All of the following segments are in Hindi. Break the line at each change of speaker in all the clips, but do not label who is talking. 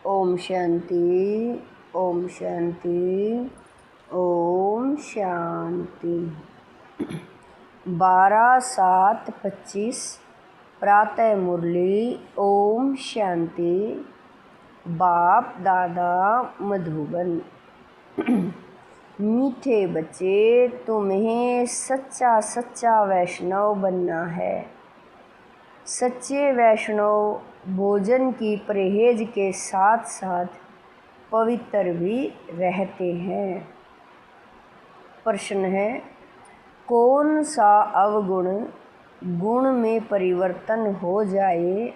ओम शांति, ओम शांति, ओम शांति। 12/7/25 प्रातः मुरली। ओम शांति। बाप दादा मधुबन। मीठे बच्चे, तुम्हें सच्चा सच्चा वैष्णव बनना है। सच्चे वैष्णव भोजन की परहेज के साथ साथ पवित्र भी रहते हैं। प्रश्न है, कौन सा अवगुण गुण में परिवर्तन हो जाए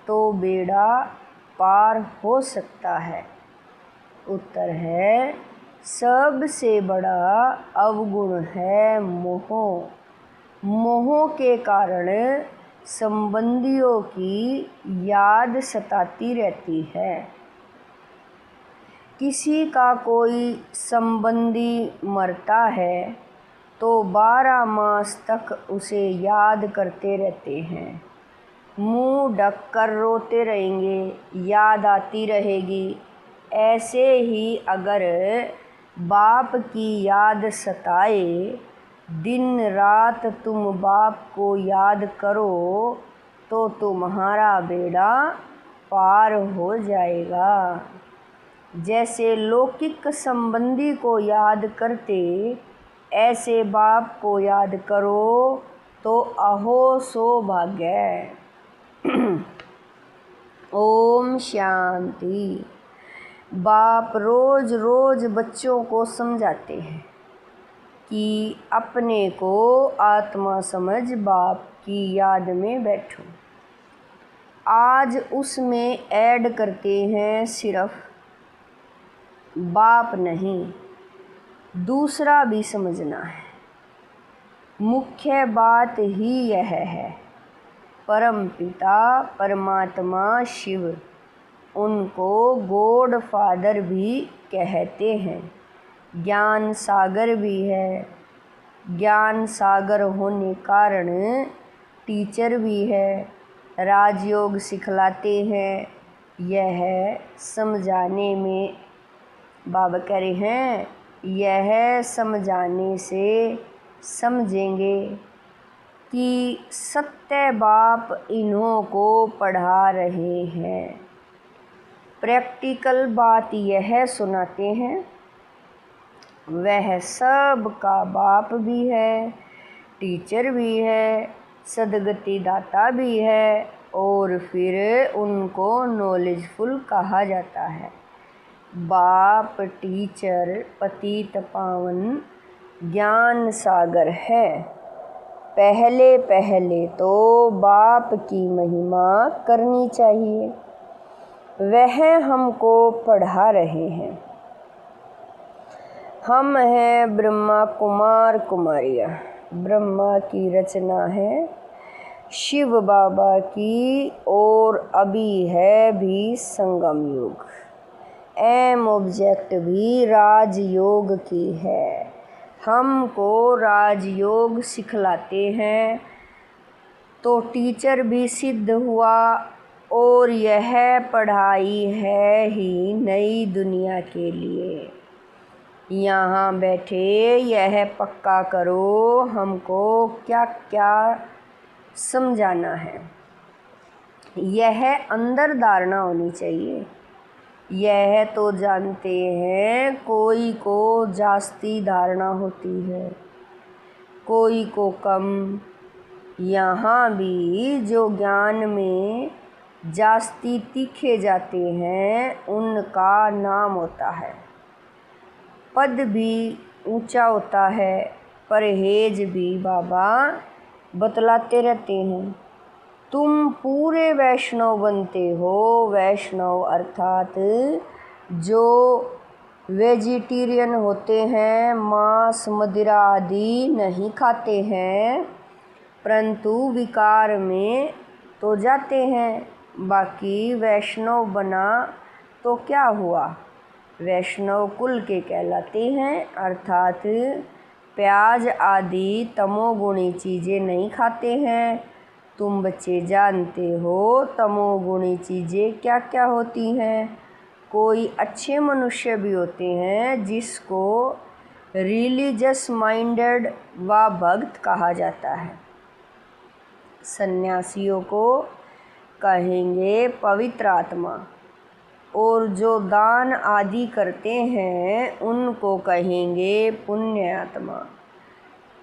तो बेड़ा पार हो सकता है? उत्तर है, सबसे बड़ा अवगुण है मोह। मोह के कारण संबंधियों की याद सताती रहती है। किसी का कोई संबंधी मरता है तो 12 मास तक उसे याद करते रहते हैं। मुंह ढक कर रोते रहेंगे, याद आती रहेगी। ऐसे ही अगर बाप की याद सताए, दिन रात तुम बाप को याद करो तो तुम्हारा बेड़ा पार हो जाएगा। जैसे लौकिक संबंधी को याद करते, ऐसे बाप को याद करो तो अहो सौभाग्य। ओम शांति। बाप रोज रोज बच्चों को समझाते हैं कि अपने को आत्मा समझ बाप की याद में बैठो। आज उसमें ऐड करते हैं सिर्फ बाप नहीं, दूसरा भी समझना है। मुख्य बात ही यह है, परम पिता परमात्मा शिव, उनको गॉड फादर भी कहते हैं। ज्ञान सागर भी है। ज्ञान सागर होने कारण टीचर भी है। राजयोग सिखलाते हैं। यह समझाने में बाबा कह रहे हैं, यह समझाने से समझेंगे कि सत्य बाप इन्हों को पढ़ा रहे हैं। प्रैक्टिकल बात यह सुनाते हैं, वह सब का बाप भी है, टीचर भी है, सदगति दाता भी है और फिर उनको नॉलेजफुल कहा जाता है। बाप टीचर पतित पावन ज्ञान सागर है। पहले पहले तो बाप की महिमा करनी चाहिए। वह हमको पढ़ा रहे हैं। हम हैं ब्रह्मा कुमार कुमारियाँ। ब्रह्मा की रचना है शिव बाबा की और अभी है भी संगम युग। एम ऑब्जेक्ट भी राजयोग की है। हमको राजयोग सिखलाते हैं तो टीचर भी सिद्ध हुआ और यह पढ़ाई है ही नई दुनिया के लिए। यहाँ बैठे यह पक्का करो, हमको क्या क्या समझाना है। यह अंदर धारणा होनी चाहिए। यह तो जानते हैं, कोई को जास्ती धारणा होती है, कोई को कम। यहाँ भी जो ज्ञान में जास्ती तीखे जाते हैं, उनका नाम होता है। पद भी ऊंचा होता है, परहेज भी बाबा बतलाते रहते हैं। तुम पूरे वैष्णव बनते हो। वैष्णव अर्थात जो वेजिटेरियन होते हैं, मांस मदिरा आदि नहीं खाते हैं, परंतु विकार में तो जाते हैं। बाकी वैष्णव बना तो क्या हुआ? वैष्णव कुल के कहलाते हैं, अर्थात प्याज आदि तमोगुणी चीज़ें नहीं खाते हैं। तुम बच्चे जानते हो तमोगुणी चीज़ें क्या क्या होती हैं। कोई अच्छे मनुष्य भी होते हैं जिसको रिलीजियस माइंडेड व भक्त कहा जाता है। सन्यासियों को कहेंगे पवित्र आत्मा, और जो दान आदि करते हैं उनको कहेंगे पुण्य आत्मा।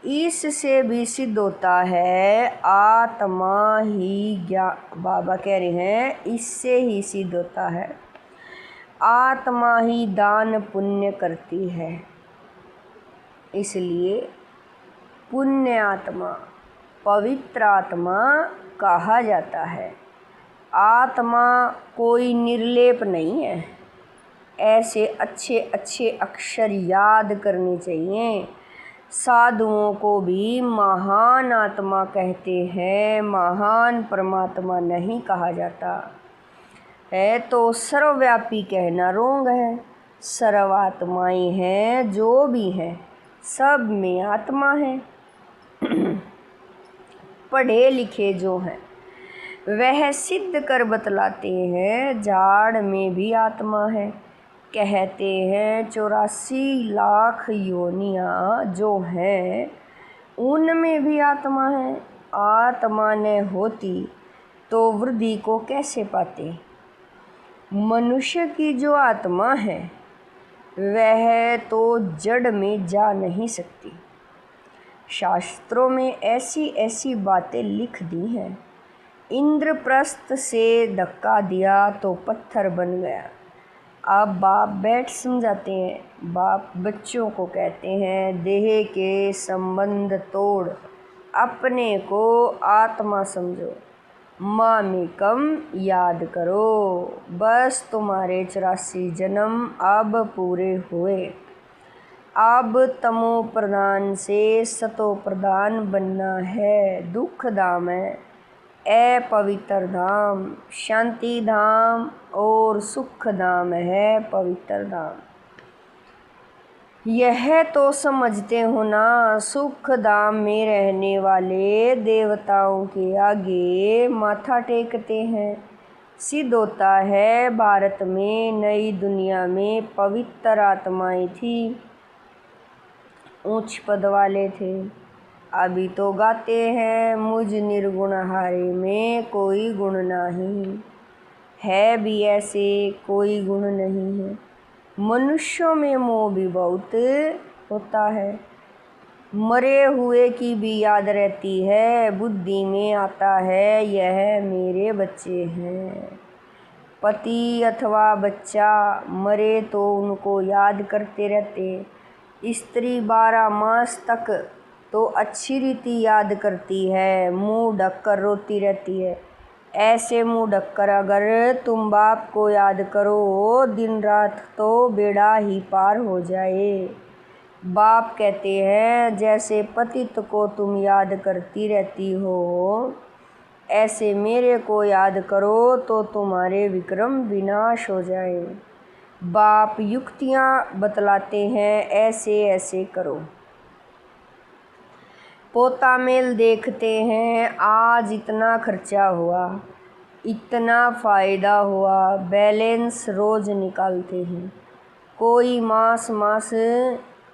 इससे भी सिद्ध होता है आत्मा ही बाबा कह रहे हैं इससे ही सिद्ध होता है आत्मा ही दान पुण्य करती है। इसलिए पुण्य आत्मा, पवित्र आत्मा कहा जाता है। आत्मा कोई निर्लेप नहीं है। ऐसे अच्छे अच्छे अक्षर याद करने चाहिए। साधुओं को भी महान आत्मा कहते हैं, महान परमात्मा नहीं कहा जाता है। तो सर्वव्यापी कहना रोंग है। सर्व आत्माएं हैं, जो भी हैं सब में आत्मा है। पढ़े लिखे जो हैं वह सिद्ध कर बतलाते हैं झाड़ में भी आत्मा है। कहते हैं 84 लाख योनियाँ जो हैं उनमें भी आत्मा है। आत्मा न होती तो वृद्धि को कैसे पाते। मनुष्य की जो आत्मा है वह तो जड़ में जा नहीं सकती। शास्त्रों में ऐसी ऐसी बातें लिख दी हैं। इंद्रप्रस्थ से धक्का दिया तो पत्थर बन गया। अब बाप बैठ समझाते हैं। बाप बच्चों को कहते हैं देह के संबंध तोड़ अपने को आत्मा समझो, मामेकम याद करो। बस तुम्हारे 84 जन्म अब पूरे हुए। अब तमो प्रधान से सतो प्रधान बनना है। दुख धाम है, अपवित्र धाम, शांति धाम और सुख धाम है पवित्र धाम। यह तो समझते हो ना। सुख धाम में रहने वाले देवताओं के आगे माथा टेकते हैं। सिद्ध होता है भारत में नई दुनिया में पवित्र आत्माएं थी, उच्च पद वाले थे। अभी तो गाते हैं मुझ निर्गुण हारे में कोई गुण नहीं है, भी ऐसे कोई गुण नहीं है। मनुष्यों में मोह भी बहुत होता है। मरे हुए की भी याद रहती है। बुद्धि में आता है यह मेरे बच्चे हैं। पति अथवा बच्चा मरे तो उनको याद करते रहते। स्त्री 12 मास तक तो अच्छी रीति याद करती है, मुंह ढककर रोती रहती है। ऐसे मुंह ढककर अगर तुम बाप को याद करो दिन रात तो बेड़ा ही पार हो जाए। बाप कहते हैं जैसे पतित को तुम याद करती रहती हो ऐसे मेरे को याद करो तो तुम्हारे विक्रम विनाश हो जाए। बाप युक्तियाँ बतलाते हैं ऐसे ऐसे करो। पोता मेल देखते हैं आज इतना खर्चा हुआ, इतना फ़ायदा हुआ, बैलेंस रोज़ निकालते हैं। कोई मास मास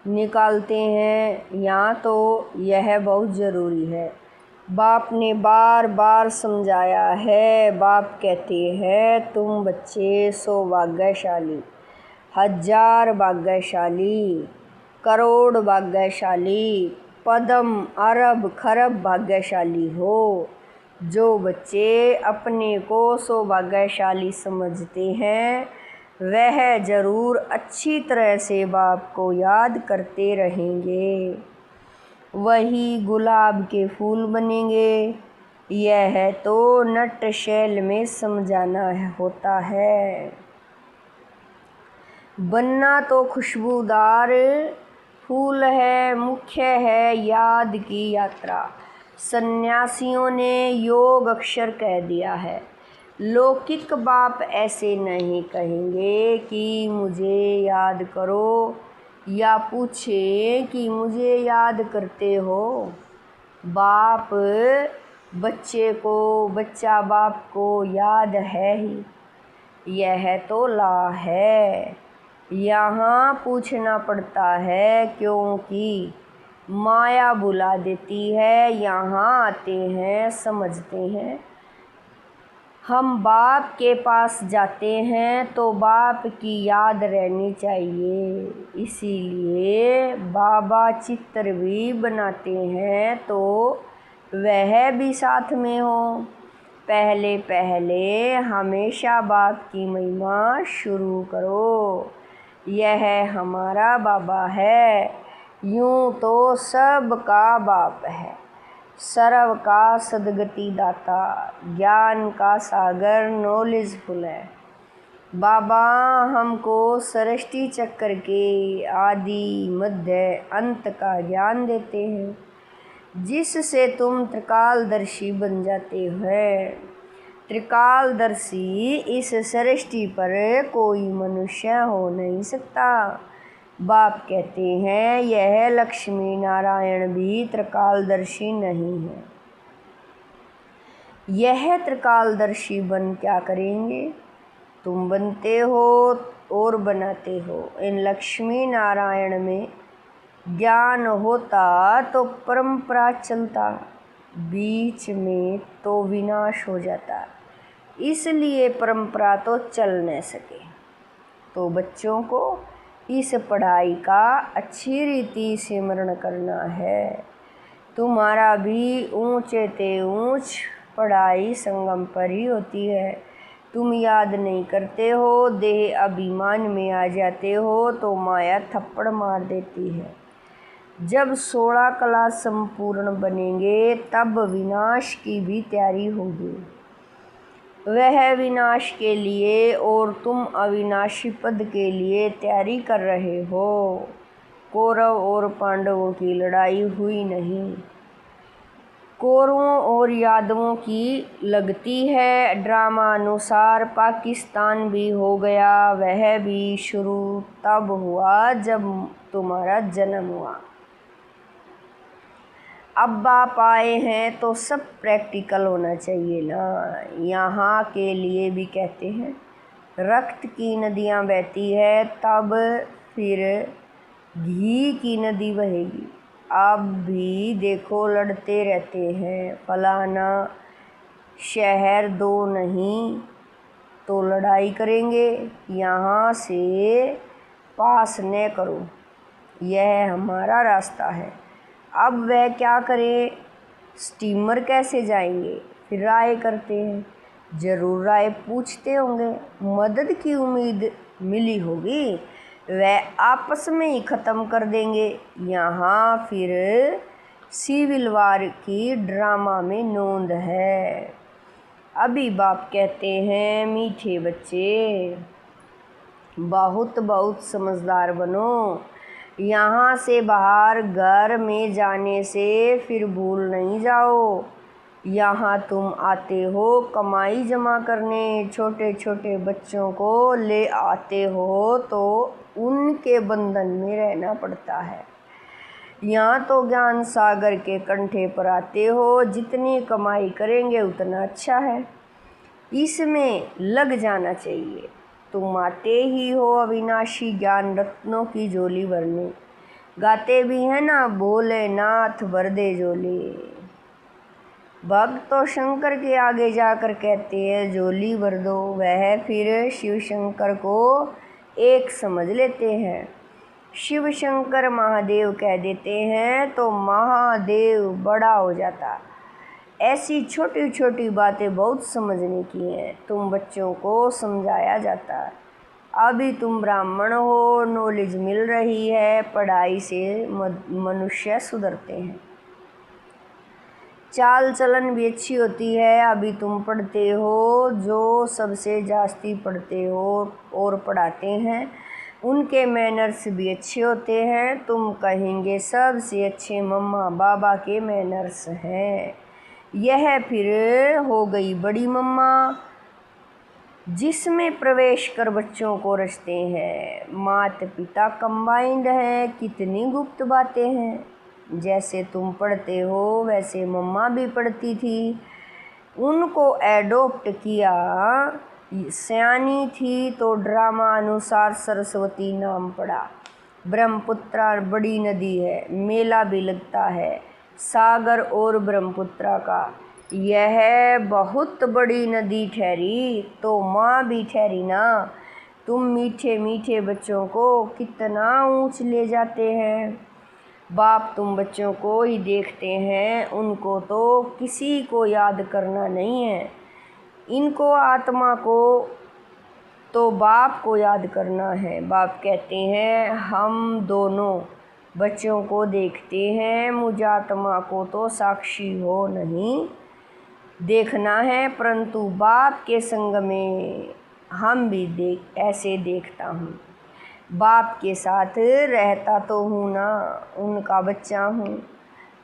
निकालते हैं। यहाँ तो यह बहुत ज़रूरी है। बाप ने बार बार समझाया है। बाप कहते हैं तुम बच्चे सौभाग्यशाली, 1000 भाग्यशाली, करोड़ भाग्यशाली, पदम अरब खरब भाग्यशाली हो। जो बच्चे अपने को सौभाग्यशाली समझते हैं वह ज़रूर अच्छी तरह से बाप को याद करते रहेंगे, वही गुलाब के फूल बनेंगे। यह तो नट शैल में समझाना होता है। बनना तो खुशबूदार फूल है, मुख्य है याद की यात्रा। सन्यासियों ने योग अक्षर कह दिया है। लौकिक बाप ऐसे नहीं कहेंगे कि मुझे याद करो या पूछे कि मुझे याद करते हो। बाप बच्चे को, बच्चा बाप को याद है ही। यह तो ला है। यहाँ पूछना पड़ता है क्योंकि माया बुला देती है। यहाँ आते हैं, समझते हैं। हम बाप के पास जाते हैं तो बाप की याद रहनी चाहिए। इसीलिए बाबा चित्र भी बनाते हैं तो वह भी साथ में हो। पहले पहले हमेशा बाप की महिमा शुरू करो। यह हमारा बाबा है। यूं तो सबका बाप है, सर्व का सदगति दाता, ज्ञान का सागर, नॉलेजफुल है। बाबा हमको सृष्टि चक्र के आदि मध्य अंत का ज्ञान देते हैं, जिससे तुम त्रिकालदर्शी बन जाते हो। त्रिकालदर्शी इस सृष्टि पर कोई मनुष्य हो नहीं सकता। बाप कहते हैं यह लक्ष्मी नारायण भी त्रिकालदर्शी नहीं है। यह त्रिकालदर्शी बन क्या करेंगे? तुम बनते हो और बनाते हो। इन लक्ष्मी नारायण में ज्ञान होता तो परंपरा चलता, बीच में तो विनाश हो जाता। इसलिए परंपरा तो चल न सके। तो बच्चों को इस पढ़ाई का अच्छी रीति से स्मरण करना है। तुम्हारा भी ऊंचे ते ऊंच पढ़ाई संगम पर ही होती है। तुम याद नहीं करते हो, देह अभिमान में आ जाते हो तो माया थप्पड़ मार देती है। जब 16 क्लास संपूर्ण बनेंगे तब विनाश की भी तैयारी होगी। वह विनाश के लिए और तुम अविनाशी पद के लिए तैयारी कर रहे हो। कौरव और पांडवों की लड़ाई हुई नहीं, कौरवों और यादवों की लगती है। ड्रामा अनुसार पाकिस्तान भी हो गया। वह भी शुरू तब हुआ जब तुम्हारा जन्म हुआ। अब बाप आए हैं तो सब प्रैक्टिकल होना चाहिए ना। यहाँ के लिए भी कहते हैं रक्त की नदियाँ बहती है तब फिर घी की नदी बहेगी। अब भी देखो लड़ते रहते हैं, फलाना शहर दो नहीं तो लड़ाई करेंगे। यहाँ से पास न करो, यह हमारा रास्ता है। अब वह क्या करें? स्टीमर कैसे जाएंगे? फिर राय करते हैं, ज़रूर राय पूछते होंगे, मदद की उम्मीद मिली होगी, वह आपस में ही ख़त्म कर देंगे। यहाँ फिर सिविल वार की ड्रामा में नोंद है। अभी बाप कहते हैं मीठे बच्चे, बहुत बहुत समझदार बनो। यहाँ से बाहर घर में जाने से फिर भूल नहीं जाओ। यहाँ तुम आते हो कमाई जमा करने, छोटे छोटे बच्चों को ले आते हो तो उनके बंधन में रहना पड़ता है। यहाँ तो ज्ञान सागर के कंठे पर आते हो, जितनी कमाई करेंगे उतना अच्छा है, इसमें लग जाना चाहिए। तुम आते ही हो अविनाशी ज्ञान रत्नों की झोली भरने। गाते भी हैं ना, भोलेनाथ भर दे झोली। भक्त तो शंकर के आगे जाकर कहते हैं झोली भर दो। वह फिर शिव शंकर को एक समझ लेते हैं। शिव शंकर महादेव कह देते हैं तो महादेव बड़ा हो जाता। ऐसी छोटी छोटी बातें बहुत समझने की हैं, तुम बच्चों को समझाया जाता है। अभी तुम ब्राह्मण हो, नॉलेज मिल रही है, पढ़ाई से मनुष्य सुधरते हैं, चाल चलन भी अच्छी होती है। अभी तुम पढ़ते हो, जो सबसे जास्ती पढ़ते हो और पढ़ाते हैं उनके मैनर्स भी अच्छे होते हैं। तुम कहेंगे सबसे अच्छे मम्मा बाबा के मैनर्स हैं। यह फिर हो गई बड़ी मम्मा, जिसमें प्रवेश कर बच्चों को रचते हैं। माता पिता कंबाइंड हैं, कितनी गुप्त बातें हैं। जैसे तुम पढ़ते हो वैसे मम्मा भी पढ़ती थी, उनको एडोप्ट किया सयानी थी तो ड्रामा अनुसार सरस्वती नाम पड़ा। ब्रह्मपुत्रा बड़ी नदी है, मेला भी लगता है सागर और ब्रह्मपुत्रा का। यह बहुत बड़ी नदी ठहरी तो माँ भी ठहरी ना। तुम मीठे मीठे बच्चों को कितना ऊंच ले जाते हैं। बाप तुम बच्चों को ही देखते हैं, उनको तो किसी को याद करना नहीं है। इनको आत्मा को तो बाप को याद करना है। बाप कहते हैं हम दोनों बच्चों को देखते हैं, मुझ आत्मा को तो साक्षी हो नहीं देखना है, परंतु बाप के संग में हम भी ऐसे देखता हूँ। बाप के साथ रहता तो हूँ ना, उनका बच्चा हूँ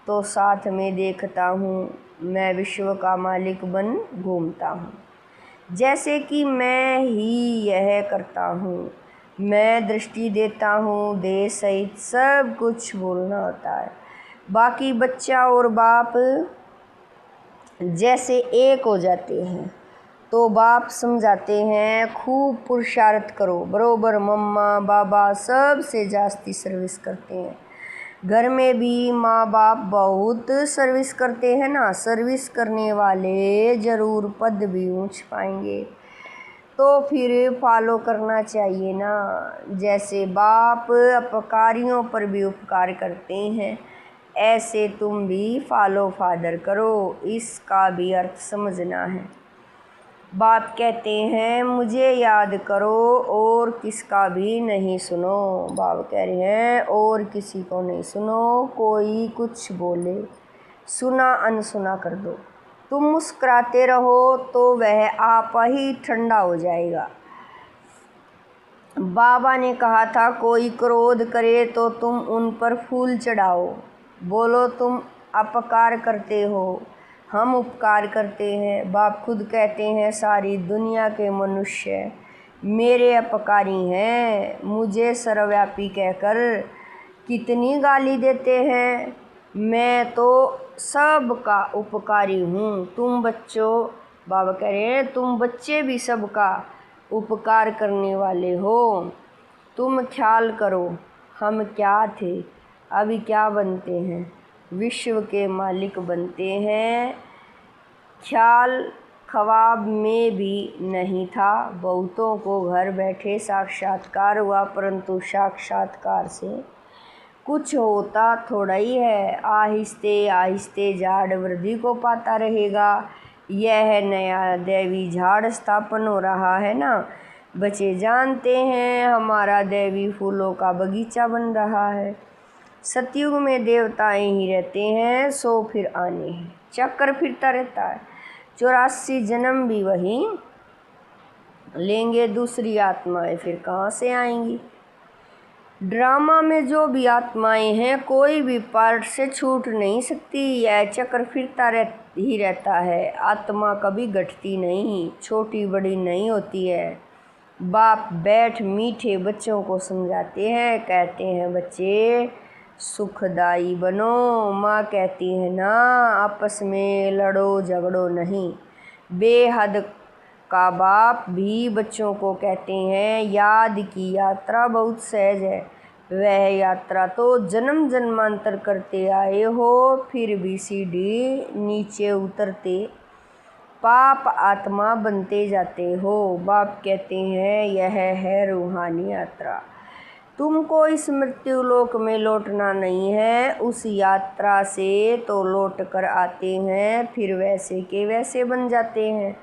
तो साथ में देखता हूँ। मैं विश्व का मालिक बन घूमता हूँ, जैसे कि मैं ही यह करता हूँ। मैं दृष्टि देता हूँ, देह सहित सब कुछ बोलना होता है। बाकी बच्चा और बाप जैसे एक हो जाते हैं तो बाप समझाते हैं खूब पुरुषार्थ करो, बरोबर मम्मा बाबा सबसे जास्ती सर्विस करते हैं। घर में भी माँ बाप बहुत सर्विस करते हैं ना। सर्विस करने वाले ज़रूर पद भी ऊंच पाएंगे, तो फिर फॉलो करना चाहिए ना। जैसे बाप अपकारियों पर भी उपकार करते हैं, ऐसे तुम भी फॉलो फादर करो, इसका भी अर्थ समझना है। बाप कहते हैं मुझे याद करो और किसका भी नहीं सुनो। बाप कह रहे हैं और किसी को नहीं सुनो, कोई कुछ बोले सुना अनसुना कर दो। तुम मुस्कुराते रहो तो वह आप ही ठंडा हो जाएगा। बाबा ने कहा था कोई क्रोध करे तो तुम उन पर फूल चढ़ाओ, बोलो तुम अपकार करते हो, हम उपकार करते हैं। बाप खुद कहते हैं सारी दुनिया के मनुष्य मेरे अपकारी हैं। मुझे सर्वव्यापी कहकर कितनी गाली देते हैं, मैं तो सबका उपकारी हूँ। तुम बच्चों, बाबा कह रहे हैं तुम बच्चे भी सबका उपकार करने वाले हो। तुम ख्याल करो हम क्या थे, अभी क्या बनते हैं, विश्व के मालिक बनते हैं। ख्याल ख्वाब में भी नहीं था, बहुतों को घर बैठे साक्षात्कार हुआ, परंतु साक्षात्कार से कुछ होता थोड़ा ही है। आहिस्ते आहिस्ते झाड़ वृद्धि को पाता रहेगा। यह नया दैवी झाड़ स्थापन हो रहा है ना। बच्चे जानते हैं हमारा दैवी फूलों का बगीचा बन रहा है। सतयुग में देवताएं ही रहते हैं, सो फिर आने हैं, चक्कर फिरता रहता है। 84 जन्म भी वही लेंगे, दूसरी आत्माएं फिर कहाँ से आएंगी। ड्रामा में जो भी आत्माएं हैं कोई भी पार्ट से छूट नहीं सकती। यह चक्र फिरता ही रहता है। आत्मा कभी घटती नहीं, छोटी बड़ी नहीं होती है। बाप बैठ मीठे बच्चों को समझाते हैं, कहते हैं बच्चे सुखदाई बनो। माँ कहती है ना आपस में लड़ो झगड़ो नहीं। बेहद का बाप भी बच्चों को कहते हैं याद की यात्रा बहुत सहज है। वह यात्रा तो जन्म जन्मांतर करते आए हो, फिर भी सीढ़ी नीचे उतरते पाप आत्मा बनते जाते हो। बाप कहते हैं यह है रूहानी यात्रा। तुमको इस मृत्यु लोक में लौटना नहीं है, उस यात्रा से तो लौट कर आते हैं, फिर वैसे के वैसे बन जाते हैं।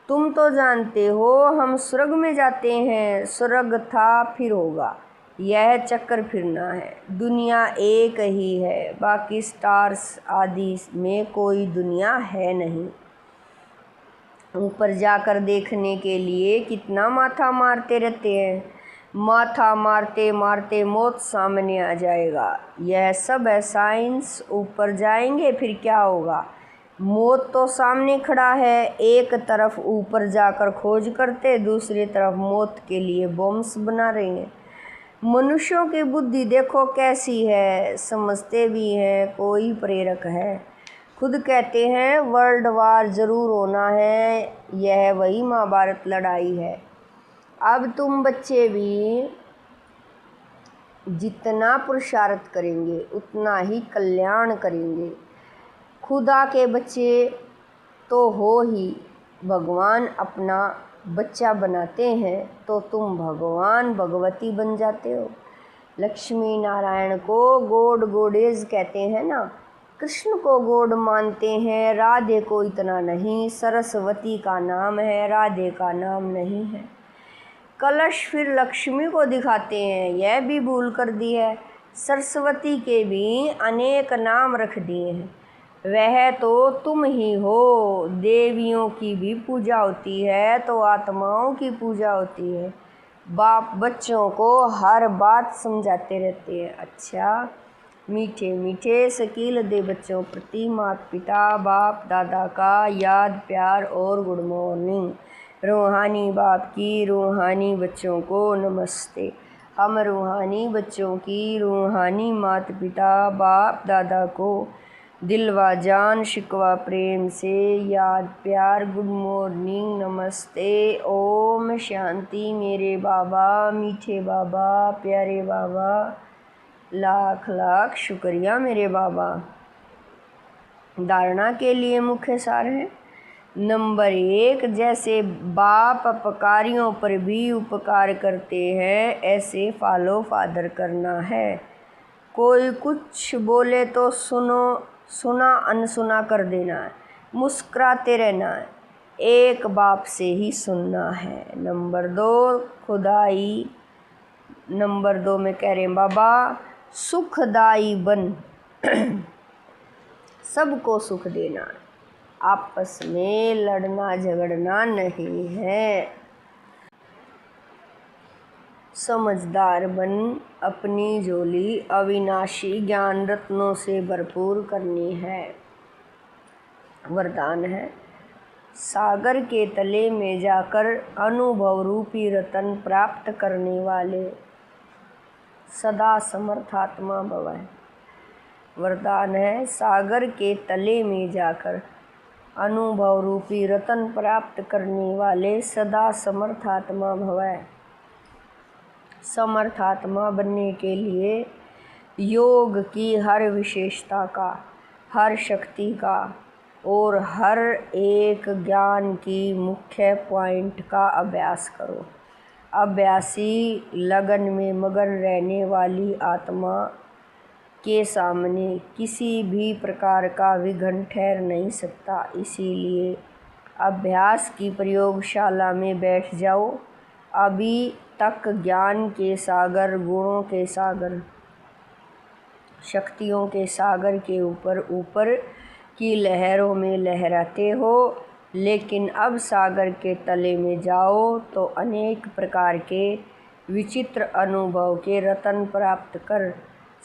तुम तो जानते हो हम स्वर्ग में जाते हैं, स्वर्ग था फिर होगा, यह चक्कर फिरना है। दुनिया एक ही है, बाकी स्टार्स आदि में कोई दुनिया है नहीं। ऊपर जाकर देखने के लिए कितना माथा मारते रहते हैं, माथा मारते मारते मौत सामने आ जाएगा। यह सब है साइंस। ऊपर जाएंगे फिर क्या होगा, मौत तो सामने खड़ा है। एक तरफ ऊपर जाकर खोज करते, दूसरी तरफ मौत के लिए बॉम्ब्स बना रहे हैं। मनुष्यों की बुद्धि देखो कैसी है, समझते भी हैं, कोई प्रेरक है खुद कहते हैं वर्ल्ड वार ज़रूर होना है, यह वही महाभारत लड़ाई है। अब तुम बच्चे भी जितना पुरुषार्थ करेंगे उतना ही कल्याण करेंगे। खुदा के बच्चे तो हो ही, भगवान अपना बच्चा बनाते हैं तो तुम भगवान भगवती बन जाते हो। लक्ष्मी नारायण को गॉड गॉडेज कहते हैं ना, कृष्ण को गॉड मानते हैं, राधे को इतना नहीं। सरस्वती का नाम है, राधे का नाम नहीं है। कलश फिर लक्ष्मी को दिखाते हैं, यह भी भूल कर दी है। सरस्वती के भी अनेक नाम रख दिए हैं, वह तो तुम ही हो। देवियों की भी पूजा होती है तो आत्माओं की पूजा होती है। बाप बच्चों को हर बात समझाते रहते हैं। अच्छा, मीठे मीठे शकील दे बच्चों प्रति माता पिता बाप दादा का याद प्यार और गुड मॉर्निंग। रूहानी बाप की रूहानी बच्चों को नमस्ते। हम रूहानी बच्चों की रूहानी माता पिता बाप दादा को दिलवा जान शिकवा प्रेम से याद प्यार गुड मॉर्निंग नमस्ते। ओम शांति। मेरे बाबा मीठे बाबा प्यारे बाबा, लाख लाख शुक्रिया मेरे बाबा। धारणा के लिए मुख्य सार है। नंबर 1, जैसे बाप अपकारियों पर भी उपकार करते हैं ऐसे फॉलो फादर करना है। कोई कुछ बोले तो सुना अनसुना कर देना है, मुस्कुराते रहना है, एक बाप से ही सुनना है। नंबर 2, खुदाई। नंबर 2 में कह रहे हैं बाबा सुखदाई बन सबको सुख देना, आपस में लड़ना झगड़ना नहीं है। समझदार बन अपनी झोली अविनाशी ज्ञान रत्नों से भरपूर करनी है। वरदान है, सागर के तले में जाकर अनुभव रूपी रतन प्राप्त करने वाले सदा समर्थात्मा भव। वरदान है, सागर के तले में जाकर अनुभव रूपी रतन प्राप्त करने वाले सदा समर्थात्मा भव। समर्थात्मा बनने के लिए योग की हर विशेषता का, हर शक्ति का और हर एक ज्ञान की मुख्य पॉइंट का अभ्यास करो। अभ्यासी लगन में मगन रहने वाली आत्मा के सामने किसी भी प्रकार का विघ्न ठहर नहीं सकता। इसीलिए अभ्यास की प्रयोगशाला में बैठ जाओ। अभी तक ज्ञान के सागर, गुणों के सागर, शक्तियों के सागर के ऊपर की लहरों में लहराते हो, लेकिन अब सागर के तले में जाओ तो अनेक प्रकार के विचित्र अनुभव के रतन प्राप्त कर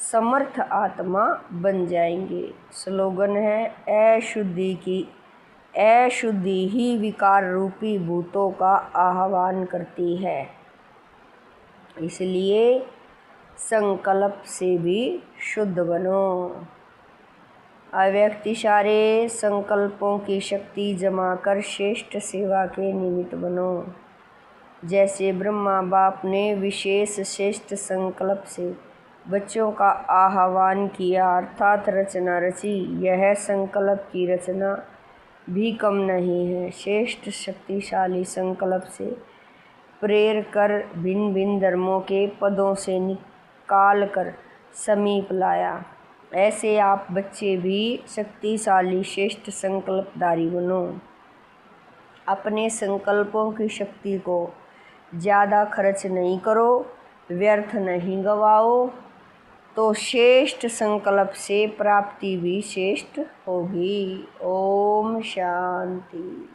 समर्थ आत्मा बन जाएंगे। स्लोगन है, अशुद्धि ही विकार रूपी भूतों का आह्वान करती है। इसलिए संकल्प से भी शुद्ध बनो। अव्यक्त इशारे संकल्पों की शक्ति जमा कर श्रेष्ठ सेवा के निमित्त बनो। जैसे ब्रह्मा बाप ने विशेष श्रेष्ठ संकल्प से बच्चों का आह्वान किया अर्थात रचना रची, यह संकल्प की रचना भी कम नहीं है। श्रेष्ठ शक्तिशाली संकल्प से प्रेर कर भिन्न भिन्न धर्मों के पदों से निकाल कर समीप लाया। ऐसे आप बच्चे भी शक्तिशाली श्रेष्ठ संकल्पधारी बनो। अपने संकल्पों की शक्ति को ज़्यादा खर्च नहीं करो, व्यर्थ नहीं गवाओ, तो श्रेष्ठ संकल्प से प्राप्ति भी श्रेष्ठ होगी। ओम शांति।